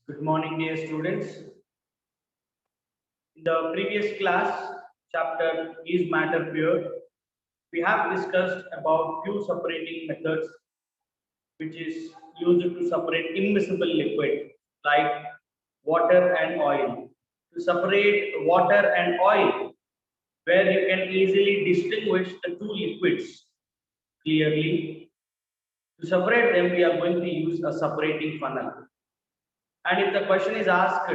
Good morning, dear students. In the previous class, chapter Is Matter Pure? We have discussed about few separating methods which is used to separate immiscible liquid like water and oil. To separate water and oil, where you can easily distinguish the two liquids clearly. To separate them, we are going to use a separating funnel. And if the question is asked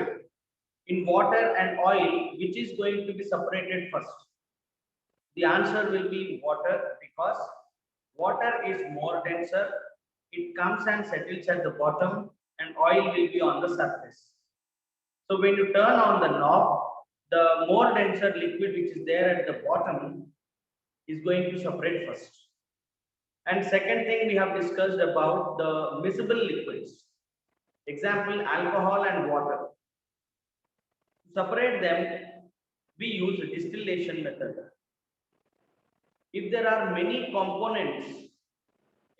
in water and oil, which is going to be separated first? The answer will be water because water is more denser. It comes and settles at the bottom, and oil will be on the surface. So when you turn on the knob, the more denser liquid which is there at the bottom is going to separate first. And second thing we have discussed about the miscible liquids. Example, alcohol and water. To separate them, we use distillation method. If there are many components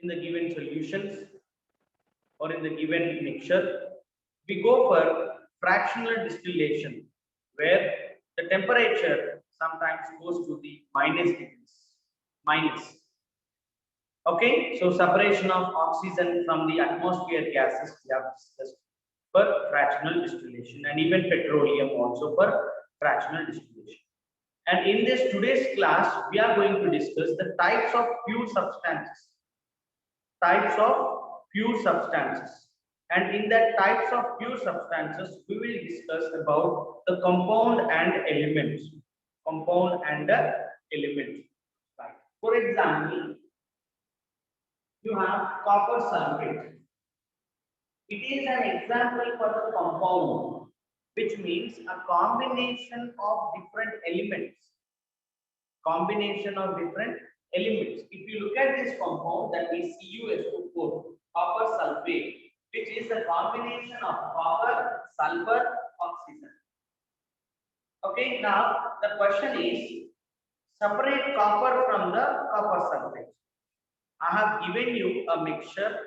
in the given solutions or in the given mixture, we go for fractional distillation, where the temperature sometimes goes to the minus degrees. Minus. Okay, so separation of oxygen from the atmosphere gases we have discussed for fractional distillation, and even petroleum also for fractional distillation. And in this today's class, we are going to discuss the types of pure substances. Types of pure substances. And in that types of pure substances, we will discuss about the compound and elements. Compound and the element. Right. For example, you have copper sulfate. It is an example for the compound, which means a combination of different elements. Combination of different elements. If you look at this compound, that is CuSO4, copper sulfate, which is a combination of copper, sulfur, oxygen. Okay, now the question is separate copper from the copper sulfate. I have given you a mixture.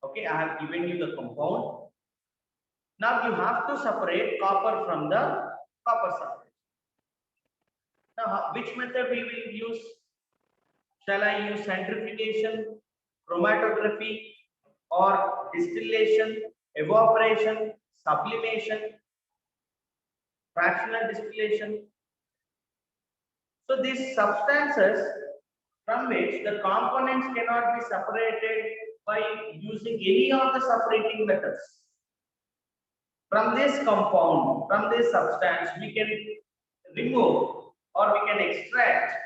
Okay, I have given you the compound. Now you have to separate copper from the copper sulfate. Now, which method we will use? Shall I use centrifugation, chromatography, or distillation, evaporation, sublimation, fractional distillation? So these substances from which the components cannot be separated by using any of the separating methods. From this compound, from this substance, we can remove or we can extract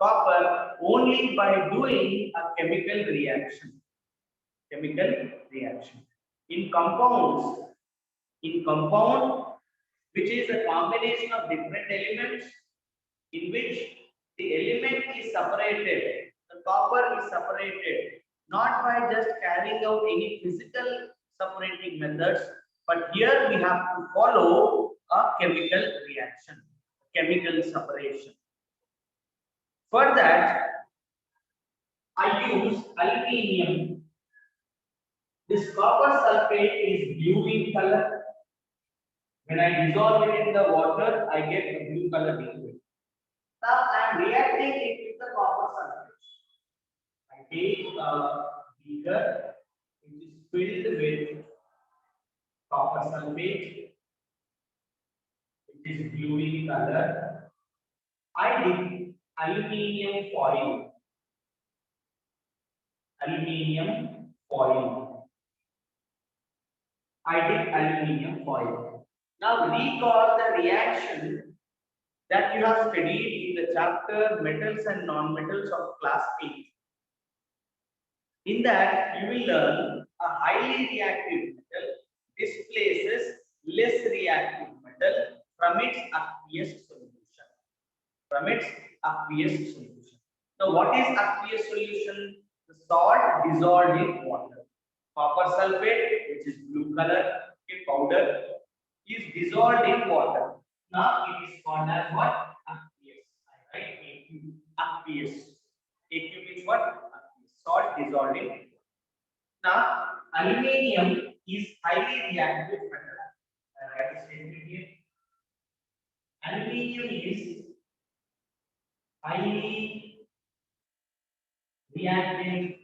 copper only by doing a chemical reaction. Chemical reaction. In compounds, in compound, which is a combination of different elements, in which the element is separated, the copper is separated, not by just carrying out any physical separating methods, but here we have to follow a chemical reaction, chemical separation. For that, I use aluminium. This copper sulfate is blue in color. When I dissolve it in the water, I get a blue color liquid. Now I am reacting it with the copper sulfate. I take a beaker which is filled with copper sulfate, which is blue in color. I dip aluminium foil. Aluminium foil. I dip aluminium foil. Now recall the reaction that you have studied in the chapter metals and non-metals of class 8. In that, you will learn a highly reactive metal displaces less reactive metal from its aqueous solution. From its aqueous solution. Now, what is aqueous solution? The salt dissolved in water. Copper sulfate, which is blue color, powder, is dissolved in water. Now, it is called as what? Aqueous. I write AQ. Aqueous. AQ means what? Aqueous. Salt dissolved in water. Now, aluminium is highly reactive metal. I write the statement here. Aluminium is highly reactive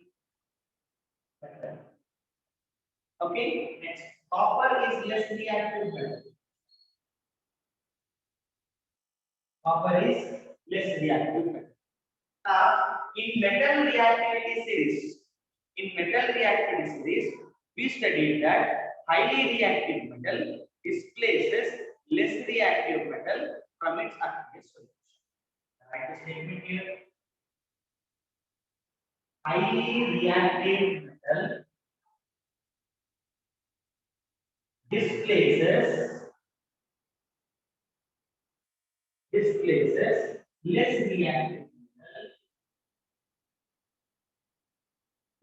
metal. Okay, next. Copper is less reactive metal. Copper is less reactive metal. Now, in metal reactivity series, we studied that highly reactive metal displaces less reactive metal from its aqueous solution. Write the statement here. Highly reactive metal displaces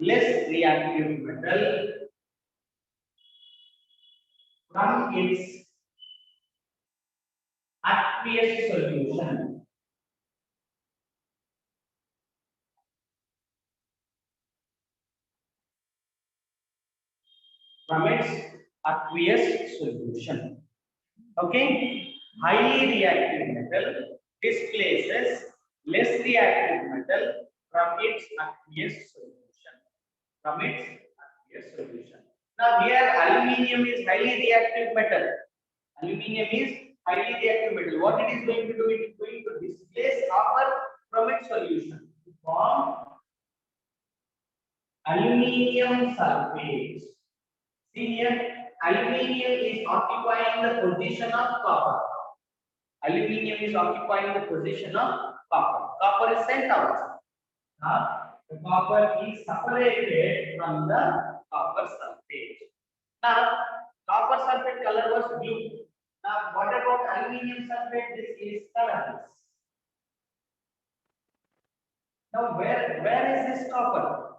less reactive metal from its aqueous solution. From its aqueous solution. Okay, highly reactive metal displaces less reactive metal from its aqueous solution. From its aqueous solution. Now here aluminium is highly reactive metal. Aluminium is highly reactive metal. What it is going to do? It is going to displace copper from its solution to form aluminium sulfate. See here, aluminium is occupying the position of copper. Aluminium is occupying the position of copper. Copper is sent out. Now, the copper is separated from the copper sulfate. Now, copper sulfate color was blue. Now, what about aluminium sulfate? This is colorless. Now, where is this copper?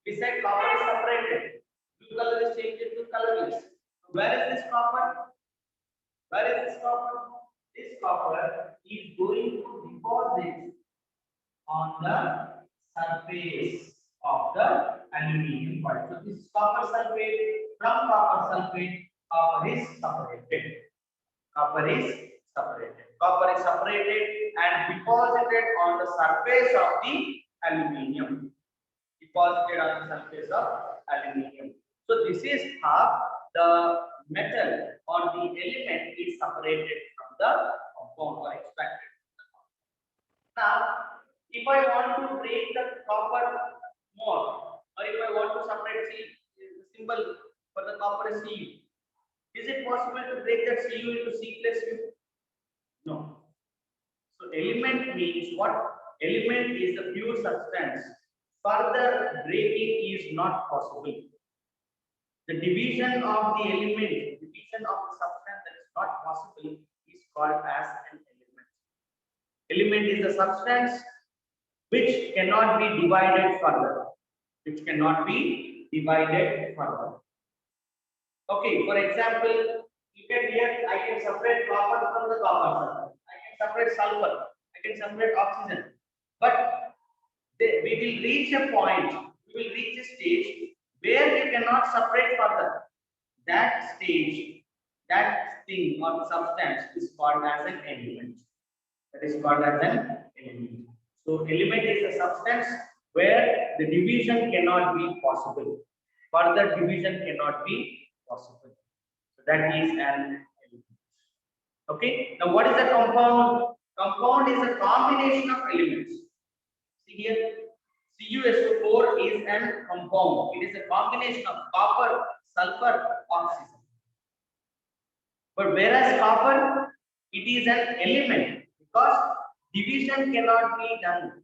We said copper is separated. Blue color is changed to colorless. Where is this copper? Where is this copper? This copper is going to deposit on the surface of the aluminium part. So this is copper sulfate. From copper sulfate, copper is separated. Copper is separated. Copper is separated and deposited on the surface of the aluminium. Deposited on the surface of aluminium. So this is how the metal or the element is separated from the compound or extracted. Now, if I want to break the copper more, or if I want to separate the symbol for the copper is Cu, is it possible to break that Cu into C plus U? No. So element means what? Element is the pure substance. Further breaking is not possible. The division of the element, division of the substance that is not possible is called as an element. Element is the substance which cannot be divided further. Which cannot be divided further. Okay, for example, look at here, I can separate copper from the copper. I can separate sulfur. I can separate oxygen. But we will reach a point, we will reach a stage where we cannot separate further. That stage, that thing or substance is called as an element. That is called as an element. So element is a substance where the division cannot be possible. Further division cannot be possible. So that is an element. Okay. Now what is a compound? Compound is a combination of elements. See here, CuSO4 is an compound. It is a combination of copper, sulfur, oxygen. But whereas copper, it is an element because division cannot be done.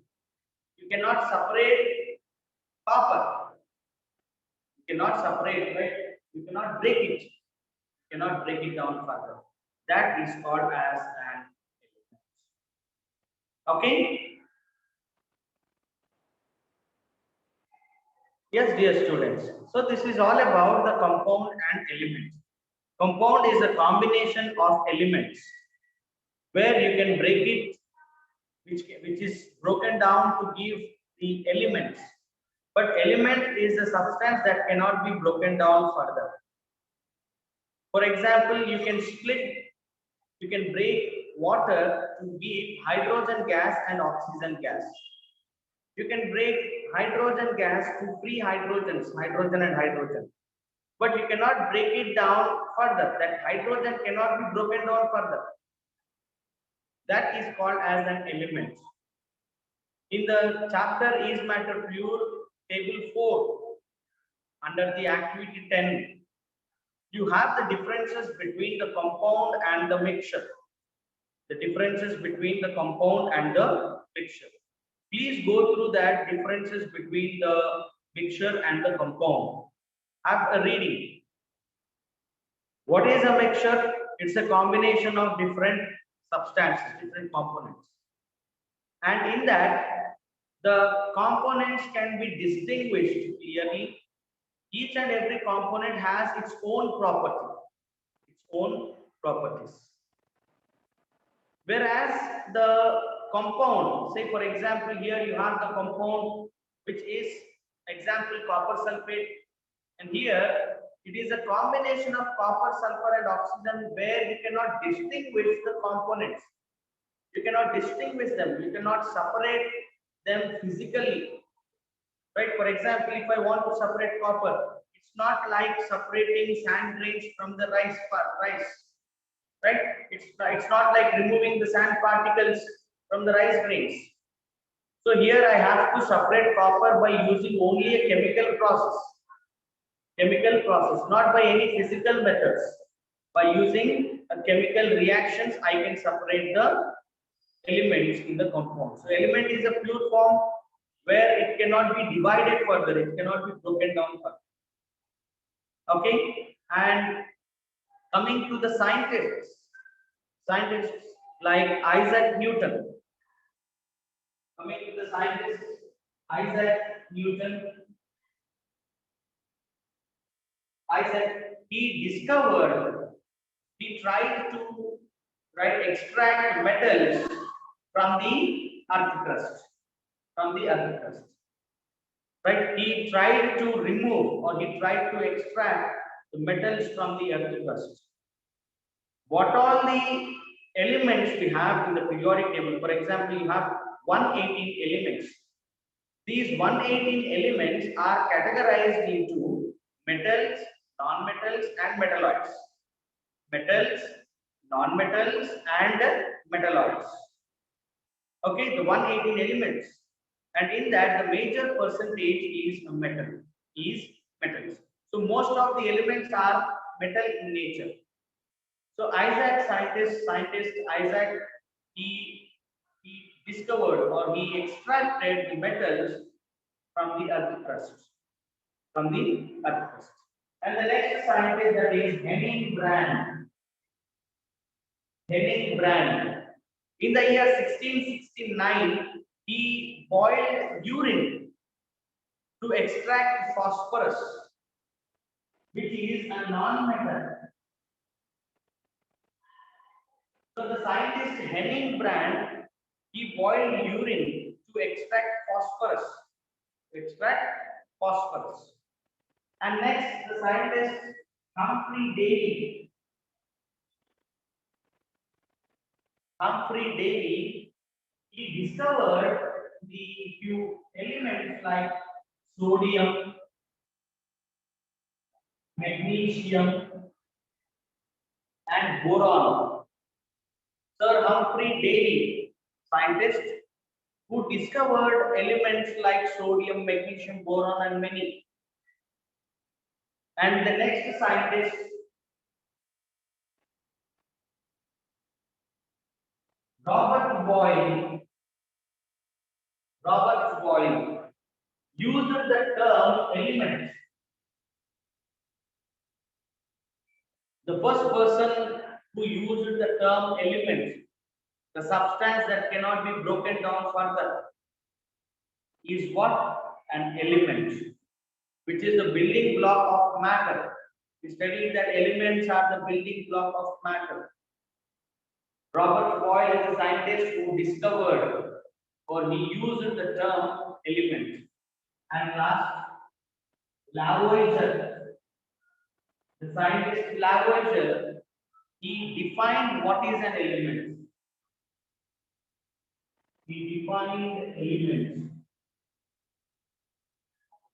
You cannot separate copper. You cannot separate, right? You cannot break it. You cannot break it down further. That is called as an element. Okay. Yes, dear students. So this is all about the compound and element. Compound is a combination of elements where you can break it, which is broken down to give the elements. But element is a substance that cannot be broken down further. For example, you can break water to give hydrogen gas and oxygen gas. You can break hydrogen gas to free hydrogens, hydrogen and hydrogen. But you cannot break it down further. That hydrogen cannot be broken down further. That is called as an element. In the chapter Is Matter Pure, table 4, under the activity 10, you have the differences between the compound and the mixture. The differences between the compound and the mixture. Please go through that differences between the mixture and the compound. Have a reading. What is a mixture? It's a combination of different substances, different components. And in that, the components can be distinguished clearly. Each and every component has its own property, its own properties. Whereas the compound, say for example, here you have the compound which is example copper sulfate, and here it is a combination of copper, sulfur and oxygen where you cannot distinguish the components. You cannot distinguish them. You cannot separate them physically. Right? For example, if I want to separate copper, it's not like separating sand grains from the rice. Right? It's not like removing the sand particles from the rice grains. So here I have to separate copper by using only a chemical process. Chemical process, not by any physical methods. By using a chemical reactions, I can separate the elements in the compound. So element is a pure form where it cannot be divided further, it cannot be broken down further. Okay, and coming to the scientists like Isaac Newton. Coming to the scientist Isaac Newton. He tried to extract metals from the earth crust. Right? He tried to remove or he tried to extract the metals from the earth crust. What all the elements we have in the periodic table? For example, you have 118 elements. These 118 elements are categorized into metals, non-metals and metalloids. Metals, non-metals and metalloids. Okay, the 118 elements, and in that the major percentage is metals. So most of the elements are metal in nature. So scientist Isaac, he discovered or he extracted the metals from the earth crust. And the next scientist, that is Henning Brand. In the year 1669, he boiled urine to extract phosphorus, which is a non-metal. So the scientist Henning Brand, he boiled urine to extract phosphorus. And next, the scientist Humphrey Davy, he discovered the few elements like sodium, magnesium, and boron. Sir Humphrey Davy, scientist who discovered elements like sodium, magnesium, boron, and many. And the next scientist, Robert Boyle, used the term element. The first person who used the term element, the substance that cannot be broken down further, is what? An element, which is the building block of matter. We studied that elements are the building block of matter. Robert Boyle is a scientist who discovered or he used the term element. And last, Lavoisier. The scientist Lavoisier, he defined what is an element. He defined elements.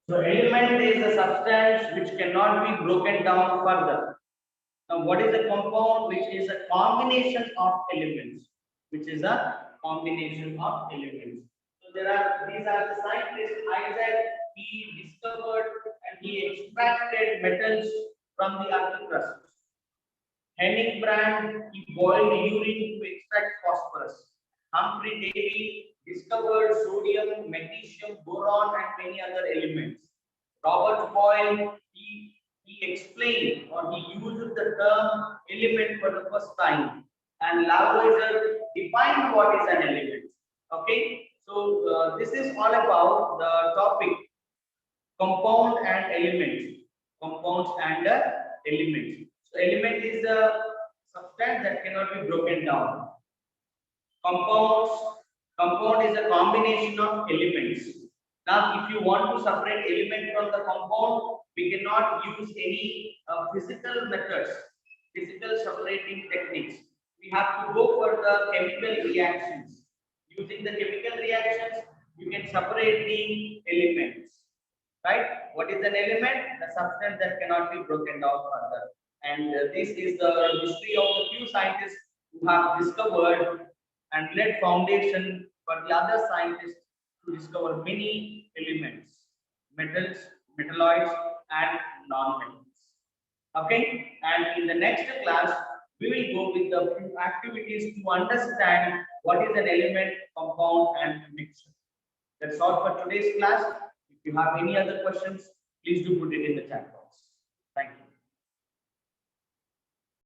So element is a substance which cannot be broken down further. Now what is a compound? Which is a combination of elements. Which is a combination of elements. So these are the scientists. Isaac, he discovered and he extracted metals from the earth crust. Henning Brand, he boiled urine to extract phosphorus. Humphrey Davy discovered sodium, magnesium, boron, and many other elements. Robert Boyle, he explained or he used the term element for the first time. And Lavoisier defined what is an element. Okay, so this is all about the topic compound and elements. Compounds and elements. So element is a substance that cannot be broken down. Compounds, compound is a combination of elements. Now, if you want to separate element from the compound, we cannot use any physical methods, physical separating techniques. We have to go for the chemical reactions. Using the chemical reactions, you can separate the elements. Right? What is an element? The substance that cannot be broken down further. And this is the history of the few scientists who have discovered and laid foundation for the other scientists to discover many elements, metals, metalloids, and non-metals. Okay, and in the next class, we will go with the few activities to understand what is an element, compound, and mixture. That's all for today's class. If you have any other questions, please do put it in the chat box.